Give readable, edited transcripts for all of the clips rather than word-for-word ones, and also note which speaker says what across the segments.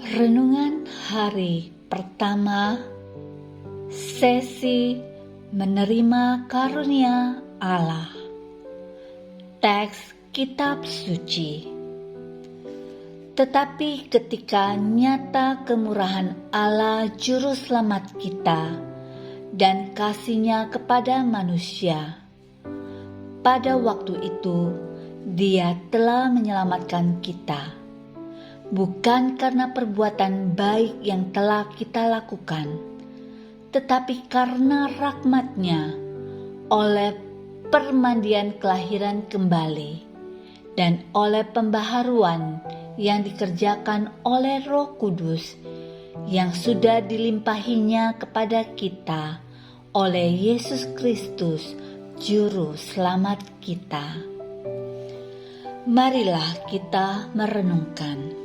Speaker 1: Renungan hari pertama, sesi menerima karunia Allah. Teks Kitab Suci. Tetapi ketika nyata kemurahan Allah Juru Selamat kita dan kasih-Nya kepada manusia, pada waktu itu Dia telah menyelamatkan kita, bukan karena perbuatan baik yang telah kita lakukan, tetapi karena rahmat-Nya oleh permandian kelahiran kembali dan oleh pembaharuan yang dikerjakan oleh Roh Kudus yang sudah dilimpahinya kepada kita oleh Yesus Kristus, Juru Selamat kita. Marilah kita merenungkan.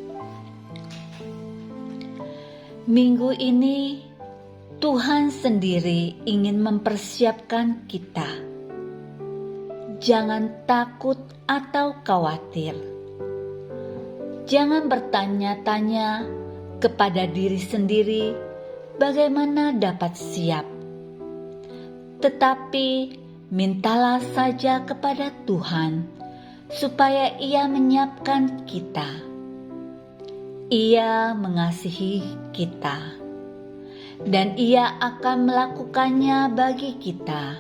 Speaker 1: Minggu ini Tuhan sendiri ingin mempersiapkan kita. Jangan takut atau khawatir. Jangan bertanya-tanya kepada diri sendiri bagaimana dapat siap. Tetapi mintalah saja kepada Tuhan supaya Ia menyiapkan kita. Ia mengasihi kita, dan Ia akan melakukannya bagi kita.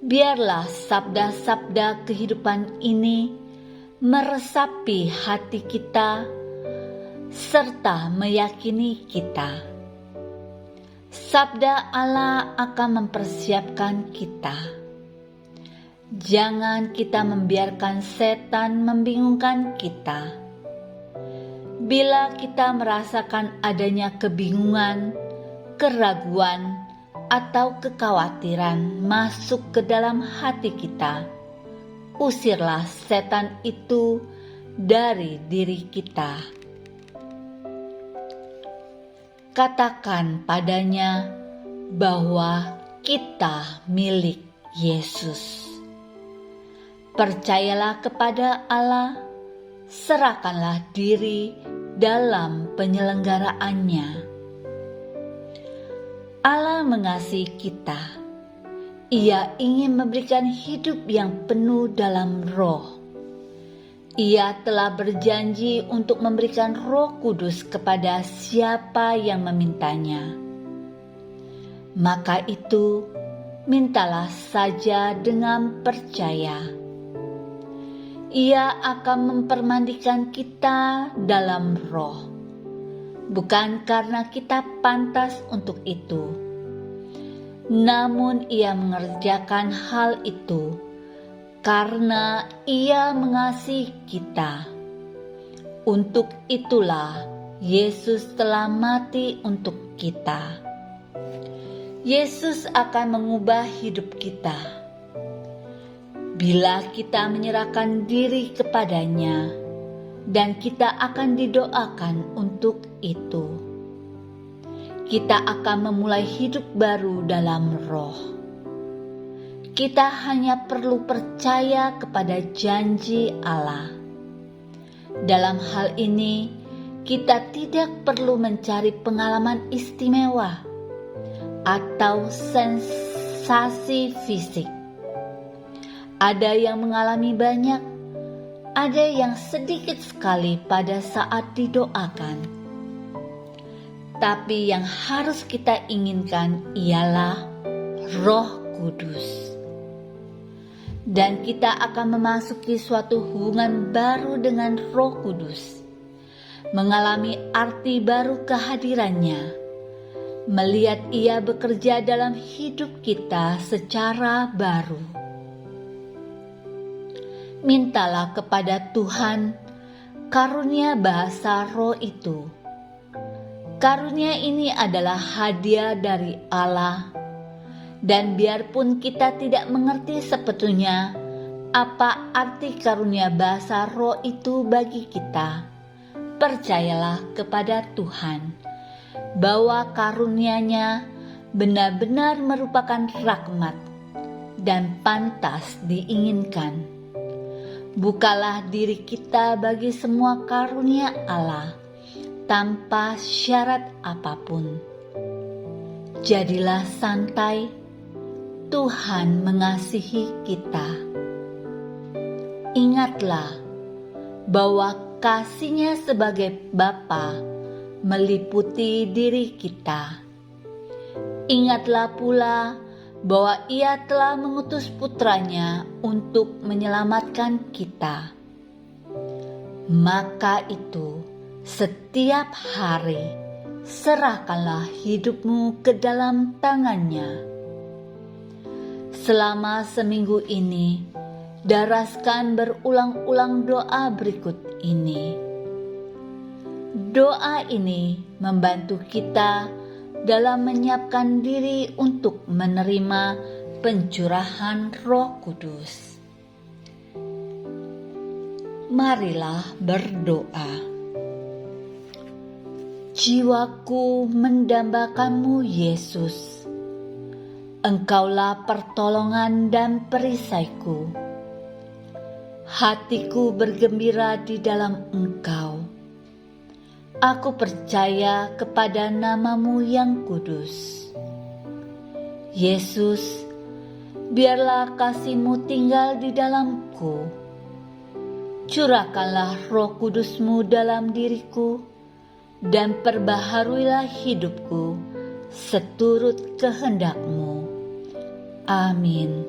Speaker 1: Biarlah sabda-sabda kehidupan ini meresapi hati kita, serta meyakini kita. Sabda Allah akan mempersiapkan kita. Jangan kita membiarkan setan membingungkan kita. Bila kita merasakan adanya kebingungan, keraguan, atau kekhawatiran masuk ke dalam hati kita, usirlah setan itu dari diri kita. Katakan padanya bahwa kita milik Yesus. Percayalah kepada Allah, serahkanlah diri dalam penyelenggaraannya. Allah mengasihi kita. Ia ingin memberikan hidup yang penuh dalam Roh. Ia telah berjanji untuk memberikan Roh Kudus kepada siapa yang memintanya. Maka itu, mintalah saja dengan percaya. Ia akan mempermandikan kita dalam Roh, bukan karena kita pantas untuk itu, namun Ia mengerjakan hal itu karena Ia mengasihi kita. Untuk itulah Yesus telah mati untuk kita. Yesus akan mengubah hidup kita bila kita menyerahkan diri kepadanya, dan kita akan didoakan untuk itu. Kita akan memulai hidup baru dalam Roh. Kita hanya perlu percaya kepada janji Allah. Dalam hal ini, kita tidak perlu mencari pengalaman istimewa atau sensasi fisik. Ada yang mengalami banyak, ada yang sedikit sekali pada saat didoakan. Tapi yang harus kita inginkan ialah Roh Kudus. Dan kita akan memasuki suatu hubungan baru dengan Roh Kudus, mengalami arti baru kehadirannya, melihat Ia bekerja dalam hidup kita secara baru. Mintalah kepada Tuhan karunia bahasa Roh itu. Karunia ini adalah hadiah dari Allah, dan biarpun kita tidak mengerti sebetulnya apa arti karunia bahasa Roh itu bagi kita, percayalah kepada Tuhan bahwa karunia-Nya benar-benar merupakan rahmat dan pantas diinginkan. Bukalah diri kita bagi semua karunia Allah tanpa syarat apapun. Jadilah santai, Tuhan mengasihi kita. Ingatlah bahwa kasih-Nya sebagai Bapa meliputi diri kita. Ingatlah pula bahwa Ia telah mengutus putranya untuk menyelamatkan kita. Maka itu, setiap hari serahkanlah hidupmu ke dalam tangan-Nya. Selama seminggu ini, daraskan berulang-ulang doa berikut ini. Doa ini membantu kita dalam menyiapkan diri untuk menerima pencurahan Roh Kudus. Marilah berdoa. Jiwaku mendambakan-Mu, Yesus. Engkaulah pertolongan dan perisaiku. Hatiku bergembira di dalam Engkau. Aku percaya kepada nama-Mu yang kudus. Yesus, biarlah kasih-Mu tinggal di dalamku. Curahkanlah Roh Kudus-Mu dalam diriku, dan perbaharuilah hidupku seturut kehendak-Mu. Amin.